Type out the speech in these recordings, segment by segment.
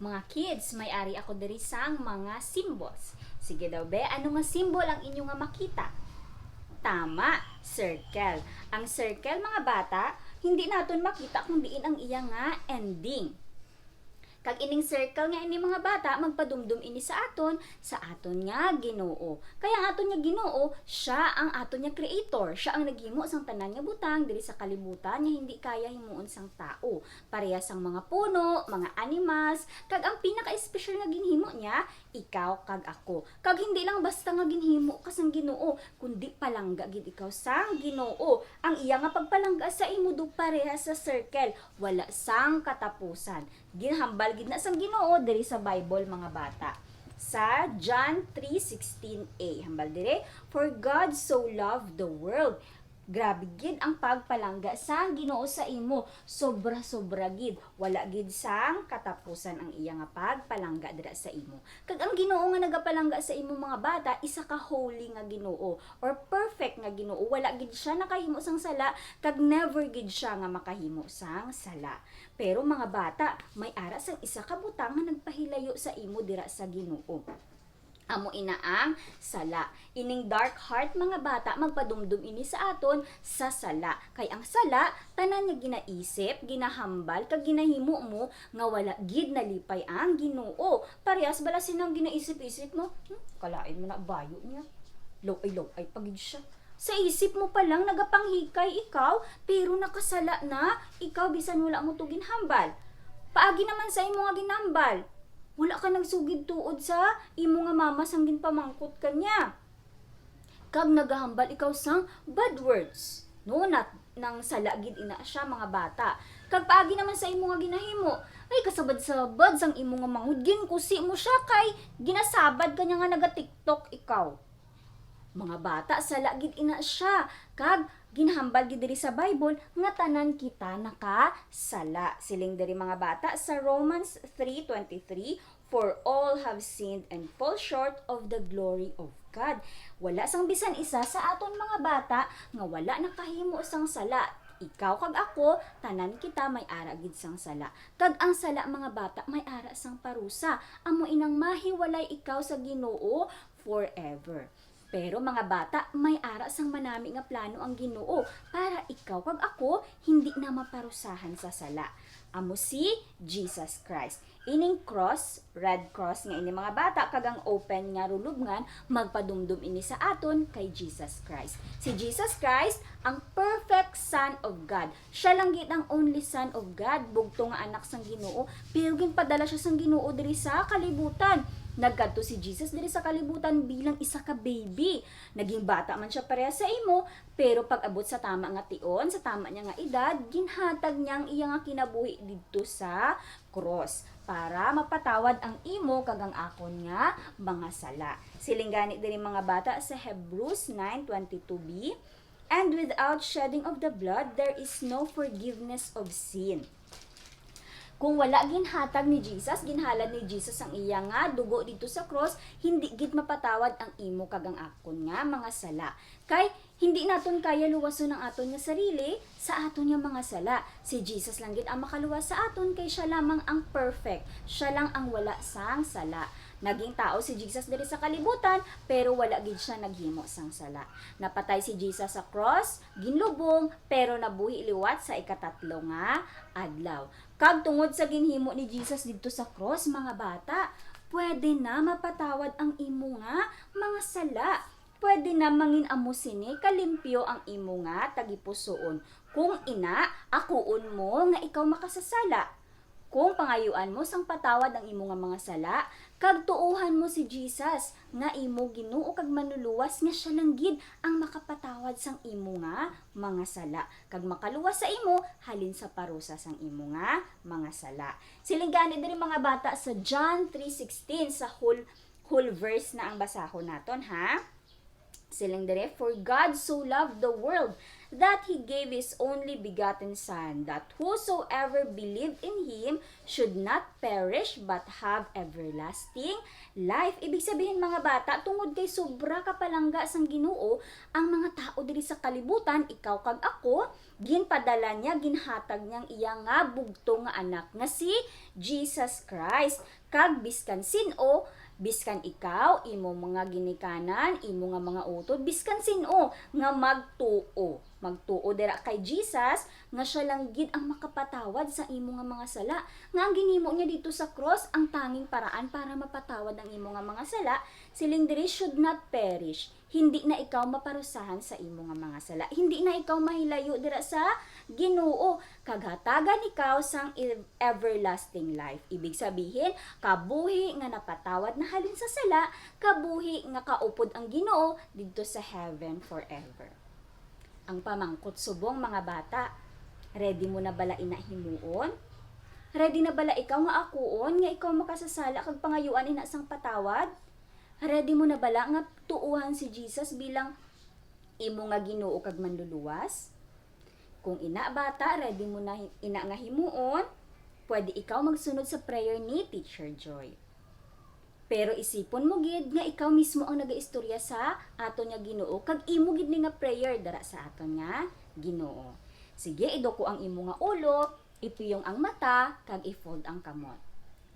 Mga kids, may ari ako diri sang mga symbols. Sige daw be, ano nga symbol ang inyo nga makita? Tama, circle. Ang circle mga bata, hindi naton makita kung diin ang iya nga ending. Kag ining circle nga ini mga bata, magpadumdum ini sa aton nga Ginoo. Kaya ang aton nga Ginoo, siya ang aton nga creator. Siya ang naghimo sang tanan nga butang diri sa kalibutan nga hindi kaya himuon sang tao. Parehas sang mga puno, mga animals, kag ang pinaka-espesyal nga ginhimo niya, ikaw kag ako. Kag hindi lang basta nga ginhimo ka sang Ginoo, kundi palangga gid ikaw sang Ginoo. Ang iya nga pagpalangga sa imo dug parehas sa circle, wala sang katapusan. Ginhambal gid na sang Ginoo diri sa Bible mga bata. Sa John 3:16a, hambal dire, for God so loved the world. Grabe gid ang pagpalangga sa Ginoo sa imo, sobra-sobra gid, wala gid sang katapusan ang iya nga pagpalangga dira sa imo. Kag ang Ginoo nga nagapalangga sa imo mga bata, isa ka holy nga Ginoo or perfect nga Ginoo, wala gid siya nakahimo sang sala, kag never gid siya nga makahimo sang sala. Pero mga bata, may ara sang isa ka butang nga nagpahilayo sa imo dira sa Ginoo. Amo ina ang sala. Ining dark heart mga bata, magpadumdum ini sa aton sa sala. Kay ang sala, tanan nga ginaisip, ginahambal, kag ginahimo mo nga wala gid nalipay ang Ginoo. Parehas bala sinang ginaisip-isip mo? Kalain mo na bayo niya. Low ay pagid siya. Sa isip mo pa lang nagapanghikay ikaw, pero nakasala na, ikaw bisan wala mo to ginhambal. Paagi naman sa imo nga ginhambal. Wala ka nagsugid tuod sa imo nga mama sang ginpamangkot kanya. Kag nagahambal ikaw sang bad words. No, nang salagid ina siya mga bata. Kag paagi naman sa imo nga ginahimo, ay kasabad-sabad sang imo nga manghudgin kusi mo siya kay ginasabad kanya nga naga-TikTok ikaw. Mga bata, salagid ina siya. Kag ginhambal gid diri sa Bible nga tanan kita nakasala. Siling diri mga bata sa Romans 3:23, for all have sinned and fall short of the glory of God. Wala sang bisan isa sa aton mga bata nga wala nakahimo sang sala. Ikaw kag ako, tanan kita may ara gid sang sala. Kag ang sala mga bata may ara sang parusa. Amo inang mahiwalay ikaw sa Ginoo forever. Pero mga bata, may ara sang manami nga plano ang Ginoo para ikaw kag ako hindi na maparusahan sa sala. Amo si Jesus Christ. Ining cross, red cross nga ini mga bata, kag ang open nga rulubngan, magpadumdum ini sa aton kay Jesus Christ. Si Jesus Christ, ang perfect Son of God. Siya lang gid ang only Son of God, bugto nga anak sang Ginoo, pero ginpadala siya sang Ginoo diri sa kalibutan. Nagkadto si Jesus diri sa kalibutan bilang isa ka baby. Naging bata man siya pareha sa imo, pero pag abot sa tama nga tion, sa tama niya nga edad, ginhatag niya ang iya nga kinabuhi didto sa cross para mapatawad ang imo kag ang akon nga mga sala. Siling gani diri mga bata sa Hebrews 9:22b, and without shedding of the blood there is no forgiveness of sin. Kung wala ginhatag ni Jesus, ginhalad ni Jesus ang iya nga dugo dito sa cross, hindi gid mapatawad ang imo kag ang akon nga mga sala. Kay hindi naton kaya luwason ang aton nga sarili sa aton nga mga sala. Si Jesus lang gid ang makaluwas sa aton kay siya lamang ang perfect. Siya lang ang wala sang sala. Naging tao si Jesus diri sa kalibutan, pero wala gid siya naghimo sang sala. Napatay si Jesus sa cross, ginlubong, pero nabuhi liwat sa ikatatlo nga adlaw. Kag tungod sa ginhimo ni Jesus didto sa cross, mga bata, pwede na mapatawad ang imo nga mga sala. Pwede na mangin amo sini kalimpyo ang imo nga tagipusoon. Kung ina, akuon mo nga ikaw makasasala. Kung pangayuan mo sang patawad ang imo nga mga sala, kag tuuhan mo si Jesus nga imo Ginoo kag manluluwas nga siya lang gid ang makapatawad sang imo nga mga sala. Kag makaluwas sa imo halin sa parusa sang imo nga mga sala. Siling gani diri mga bata sa John 3:16 sa whole verse na ang basahon naton ha. Siling dire, for God so loved the world that He gave His only begotten Son, that whosoever believed in Him should not perish but have everlasting life. Ibig sabihin mga bata, tungod kay sobra kapalangga sang Ginoo, ang mga tao diri sa kalibutan, ikaw kag ako, ginpadala niya, ginhatag niyang iya nga bugto nga anak nga si Jesus Christ. Kag biskan sino, biskan ikaw, imo mga ginikanan, imo nga mga utod, biskan sino nga magtuo. Magtuo dira kay Jesus nga siya lang gid ang makapatawad sa imo nga mga sala. Nga ang ginimo niya dito sa cross ang tanging paraan para mapatawad ang imo nga mga sala, siling diri should not perish. Hindi na ikaw maparusahan sa imo nga mga sala. Hindi na ikaw mahilayo dira sa Ginoo. Kaghatagan ikaw sang everlasting life. Ibig sabihin, kabuhi nga napatawad na halin sa sala, kabuhi nga kaupod ang Ginoo didto sa heaven forever. Ang pamangkot subong mga bata, ready mo na bala inahimuon? Ready na bala ikaw nga akuon nga ikaw makasasala kag pangayuan ina sang patawad? Ready mo na bala nga tuuhan si Jesus bilang imo nga Ginoo kag manluluwas? Kung ina bata, ready mo na ina nga himuon, pwede ikaw magsunod sa prayer ni Teacher Joy. Pero isipon mo gid nga ikaw mismo ang nagaistorya sa aton nga Ginoo kag imo gid ni nga prayer dara sa aton nga Ginoo. Sige, idoko ang imo nga ulo, ipiyong ang mata kag i-fold ang kamot.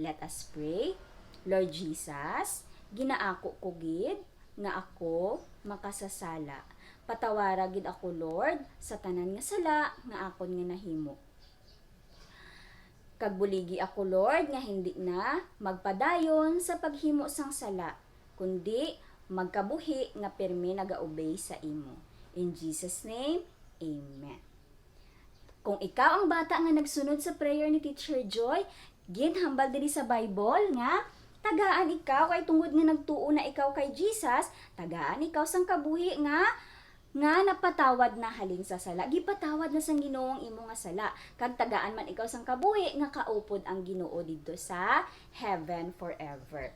Let us pray. Lord Jesus, ginaako ko gid nga ako makasasala. Patawara gid ako Lord sa tanan nga sala nga akon nga nahimo. Kagbuligi ako Lord nga hindi na magpadayon sa paghimo sang sala, kundi magkabuhi nga pirmi nagaobey sa imo. In Jesus name, Amen. Kung ikaw ang bata nga nagsunod sa prayer ni Teacher Joy, ginhambal diri sa Bible nga tagaan ikaw kay tungod nga nagtuo na ikaw kay Jesus, tagaan ikaw sang kabuhi nga napatawad na halin sa sala. Gipatawad na sang Ginoo ang imo nga sala. Kag tagaan man ikaw sang kabuhi nga kaupod ang Ginoo didto sa heaven forever.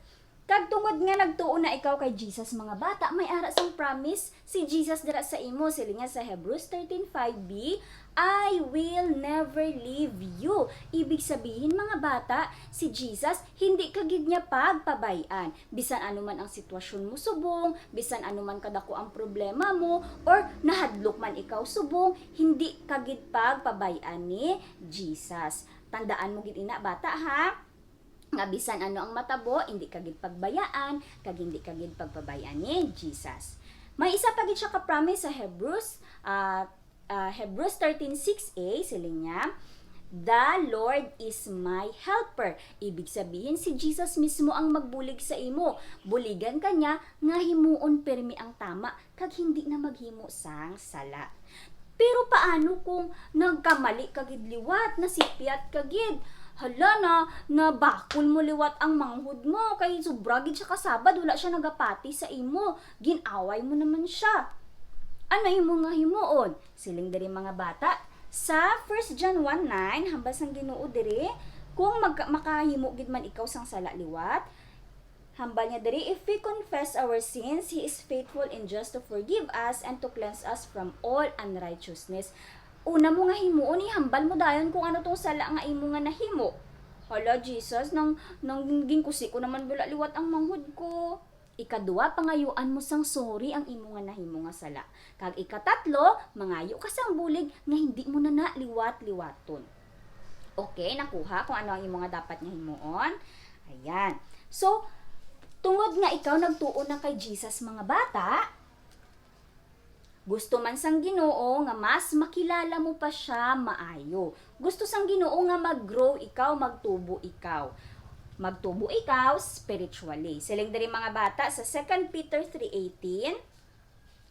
Kag tungod nga nagtuo na ikaw kay Jesus mga bata, may ara sang promise si Jesus dira sa imo. Sili nga sa Hebrews 13:5b, I will never leave you. Ibig sabihin mga bata, si Jesus hindi ka gid niya pagpabayan. Bisan anuman ang sitwasyon mo subong, bisan anuman kadako ang problema mo, or nahadlok man ikaw subong, hindi ka gid pagpabayan ni Jesus. Tandaan mo gid ina bata ha, nga bisan ano ang matabo, hindi ka gid pagbayaan, kag hindi ka gid pagpabayaan ni Jesus. May isa pa gid siya ka promise sa Hebrews 13:6a, siling niya, the Lord is my helper. Ibig sabihin si Jesus mismo ang magbulig sa imo. Buligan kanya nga himuon pirmi ang tama kag hindi na maghimo sang sala. Pero paano kung nagkamali kagid liwat, nasipyat kagid? Hala na bakul mo liwat ang manghud mo, kay sobra gid siya kasabad, wala siya nagapati sa imo, ginaway mo naman siya. Ano imo nga himuon? Siling diri mga bata, sa 1 John 1:9, hambas ang Ginoo diri, kung makahimo gid man ikaw sang sala liwat, hambal niya diri, if we confess our sins, He is faithful and just to forgive us and to cleanse us from all unrighteousness. Una mo nga himuon, ihambal mo dayon kung ano tong sala nga imo nga nahimo. Hala Jesus, nang ginkusi ko naman bula liwat ang manghud ko. Ikadua, pangayuan mo sang sorry ang imo nga nahimo nga sala. Kag ikatatlo, mangayo ka sang bulig nga hindi mo na liwat-liwaton. Okay, nakuha kung ano ang imo nga dapat nga himuon? Ayan. So, tungod nga ikaw nagtuo na kay Jesus mga bata, gusto man sang Ginoo nga mas makilala mo pa siya maayo. Gusto sang Ginoo nga mag-grow ikaw, magtubo ikaw. Magtubo ikaw spiritually. Siling diri mga bata sa 2 Peter 3:18,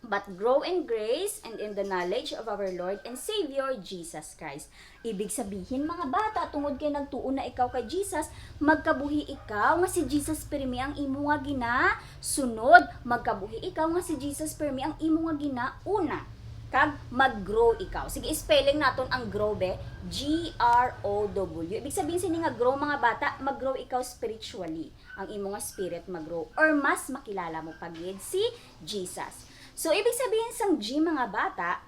but grow in grace and in the knowledge of our Lord and Savior Jesus Christ. Ibig sabihin mga bata, tungod kay nagtuo na ikaw kay Jesus, magkabuhi ikaw nga si Jesus pirmi ang imo nga ginasunod. Magkabuhi ikaw nga si Jesus pirmi ang imo nga ginauna. Kag mag-grow ikaw. Sige, spelling naton ang grow be. G-R-O-W. Ibig sabihin sini nga grow mga bata, mag-grow ikaw spiritually. Ang imo nga spirit mag-grow or mas makilala mo pagid si Jesus. So, ibig sabihin sang G mga bata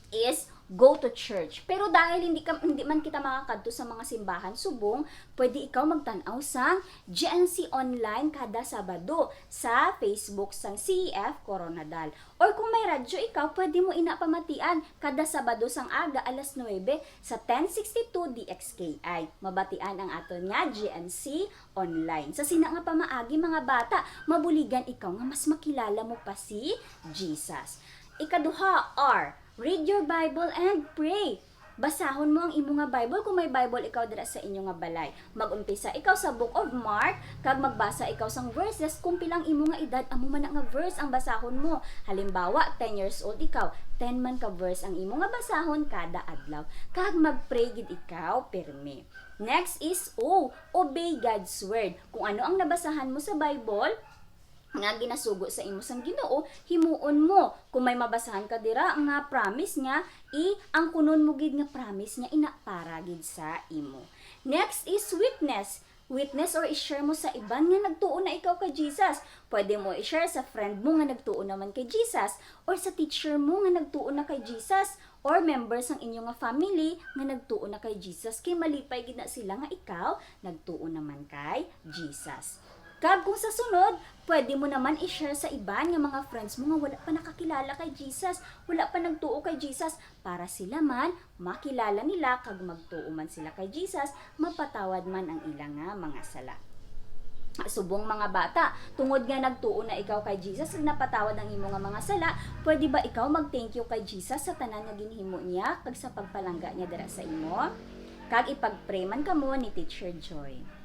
is go to church. Pero dahil hindi man kita makakadto sa mga simbahan subong, pwede ikaw magtanaw sang GNC online kada Sabado sa Facebook sang CEF Coronadal. Or kung may radyo ikaw, pwede mo inapamatian kada Sabado sang aga alas 9 sa 1062 DXKI. Mabatian ang aton nga GNC online. Sa sina nga pamaagi mga bata, mabuligan ikaw nga mas makilala mo pa si Jesus. Ikaduha, R. Read your Bible and pray. Basahon mo ang imo nga Bible kung may Bible ikaw dira sa inyo nga balay. Magumpisa ikaw sa Book of Mark, kag magbasa ikaw sang verses kung pilang imo nga edad amo man nga verse ang basahon mo. Halimbawa, 10 years old ikaw, 10 man ka verse ang imo nga basahon kada adlaw. Kag magpray gid ikaw pirmi. Next is O, obey God's word. Kung ano ang nabasahan mo sa Bible, nga ginasugo sa imo sang Ginoo, himuon mo. Kung may mabasahan ka dira nga promise nga, ang kunon mo gid nga promise nga ina para gid sa imo. Next is witness. Witness or i-share mo sa iban nga nagtuo na ikaw kay Jesus. Pwede mo i-share sa friend mo nga nagtuo naman kay Jesus, or sa teacher mo nga nagtuo na kay Jesus, or members ng inyong nga family nga nagtuo na kay Jesus, kay malipay gid na sila nga ikaw nagtuo naman kay Jesus. Kag kung sa sunod, pwede mo naman i-share sa iban nga mga friends mo nga wala pa nakakilala kay Jesus, wala pa nagtuo kay Jesus, para sila man makilala nila kag magtuo man sila kay Jesus, mapatawad man ang ilang nga mga sala. Subong mga bata, tungod nga nagtuo na ikaw kay Jesus ug napatawad ang imo nga mga sala, pwede ba ikaw mag-thank you kay Jesus sa tanan nga ginhimo niya kag sa pagpalangga niya dira sa imo? Kag ipag-pray man kamo ni Teacher Joy.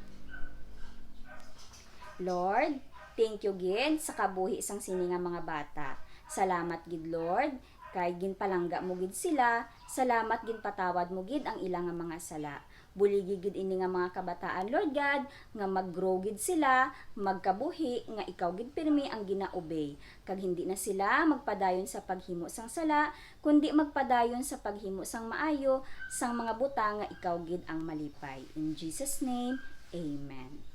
Lord, thank you gid sa kabuhi sang sini nga mga bata. Salamat gid Lord, kay ginpalangga mo gid sila. Salamat gid patawad mo gid ang ilang nga mga sala. Buligi gid ini nga mga kabataan Lord God, nga mag-grow gid sila, magkabuhi nga ikaw gid pirmi ang gina-obey. Kag hindi na sila magpadayon sa paghimo sang sala, kundi magpadayon sa paghimo sang maayo sang mga butang nga ikaw gid ang malipay. In Jesus name, Amen.